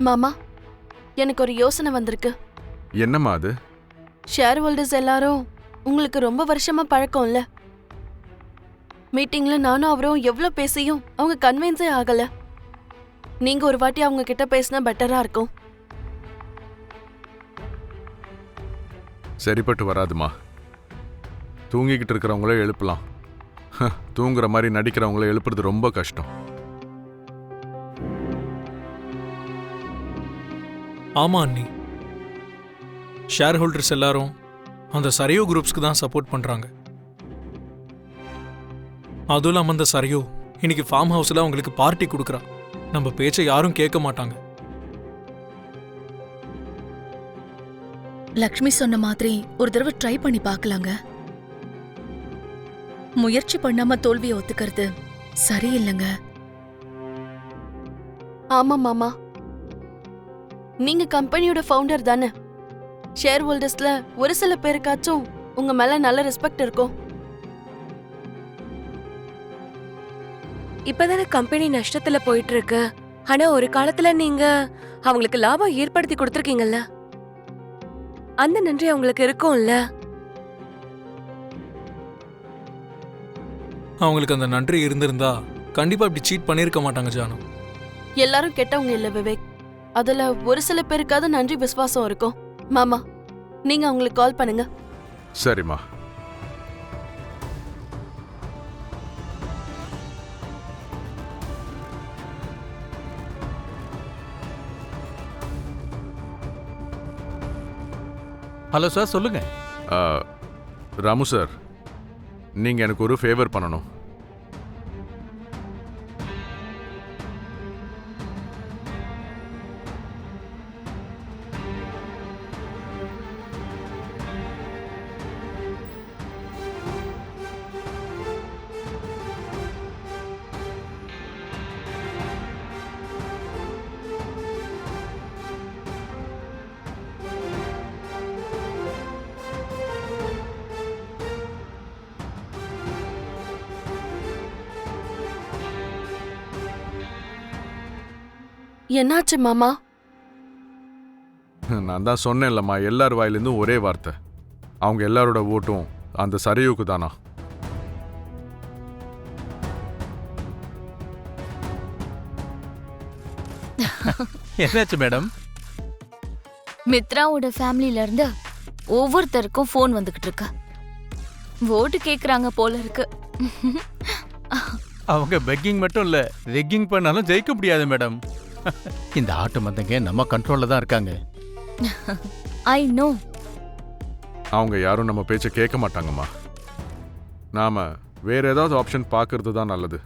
மாமா, எனக்கு ஒரு யோசனை வந்திருக்கு. என்னம்மா அது? ஷேர் ஹோல்டர்ஸ் எல்லாரும் உங்களுக்கு ரொம்ப வருஷமா பழக்கம்ல. மீட்டிங்ல நானும் அவரும் எவ்வளவு பேசியும் அவங்க கன்வின்ஸே ஆகல. நீங்க ஒரு வாட்டி அவங்க கிட்ட பேசினா பெட்டரா இருக்கும். சரிப்பட்டு வராதுமா. தூங்கிக்கிட்டு இருக்கிறவங்கள எழுப்பலாம், தூங்குற மாதிரி நடிக்கிறவங்கள எழுப்புறது ரொம்ப கஷ்டம். ஆமா அண்ணி, ஷேர் ஹோல்டர்ஸ் எல்லாரும் அந்த சரியோ குரூப்ஸ்க்கு தான் சப்போர்ட் பண்றாங்க. அதுவும் இல்லாம அந்த சரியோ இன்னைக்கு ஃபார்ம் ஹவுஸ்ல அவங்களுக்கு பார்ட்டி கொடுக்குறா. நம்ம பேச்சை யாரும் கேட்க மாட்டாங்க. லக்ஷ்மி சொன்ன மாதிரி ஒரு தடவை ட்ரை பண்ணி பார்க்கலாங்க. முயற்சி பண்ணாம தோல்வியை ஒத்துக்கிறது சரியில்லைங்க. ஆமா மாமா, நீங்க கம்பெனியோட ஃபவுண்டர் தானே. ஷேர் ஹோல்டர்ஸ்ல ஒரு சில பேருக்காச்சும் உங்க மேல நல்ல ரெஸ்பெக்ட் இருக்கும். இப்பதானே கம்பெனி நஷ்டத்துல போயிட்டு இருக்கு. ஆனா ஒரு காலத்துல நீங்க அவங்களுக்கு லாபம் ஏற்படுத்தி கொடுத்திருக்கீங்கல்ல, அந்த நன்றி அவங்களுக்கு இருக்கும்ல. அவங்களுக்கு அந்த நன்றி இருந்திருந்தா கண்டிப்பா இப்படி சீட் பண்ணிருக்க மாட்டாங்க ஜானு. எல்லாரும் கெட்டவங்க இல்ல விவேக். அதுல ஒரு சில பேருக்காவது நன்றி விசுவாசம் இருக்கும். மாமா, நீங்க அவங்களுக்கு கால் பண்ணுங்க. சரிம்மா. ஹலோ சார், சொல்லுங்க. ராமு சார், நீங்க எனக்கு ஒரு ஃபேவர் பண்ணணும். என்னாச்சு மாமா? நான் தான் சொன்னேன்லம்மா, எல்லார் வாயிலிருந்தும் ஒரே வார்த்தை. அவங்க எல்லாரோட ஓட்டும் அந்த சரையுக்கு தானா? என்னாச்சு மேடம்? மித்ராவோட ஃபேமிலில இருந்து ஒவ்வொருத்தருக்கும் ஃபோன் வந்துகிட்டு இருக்கு. ஓட்டு கேக்குறாங்க போல இருக்கு. அவங்க பெக்கிங் மட்டும் இல்ல, ரெக்கிங் பண்ணாலும் ஜெயிக்க முடியாது மேடம். இந்த ஆட்டு மந்தங்க நம்ம கண்ட்ரோல்ல தான் இருக்காங்க. I know. அவங்க யாரும் நம்ம பேச்ச கேட்க மாட்டாங்கம்மா. நாம வேற ஏதாவது ஆப்ஷன் பார்க்கறது தான் நல்லது.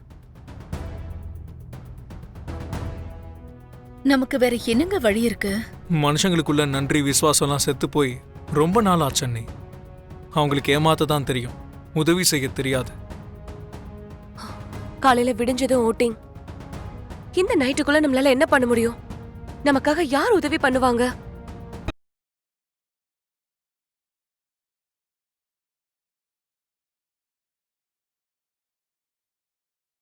நமக்கு வேற என்னங்க வழி இருக்கு? மனுஷங்களுக்குள்ள நன்றி விசுவாசம்லாம் செத்து போய் ரொம்ப நாள் ஆச்சு அண்ணி. அவங்களுக்கு ஏமாத்த தான் தெரியும், உதவி செய்ய தெரியாது. காலையில விடிஞ்சதும் ஓட்டிங். இந்த நைட்டுக்குள்ள நம்மளால என்ன பண்ண முடியும்? நமக்காக யார் உதவி பண்ணுவாங்க?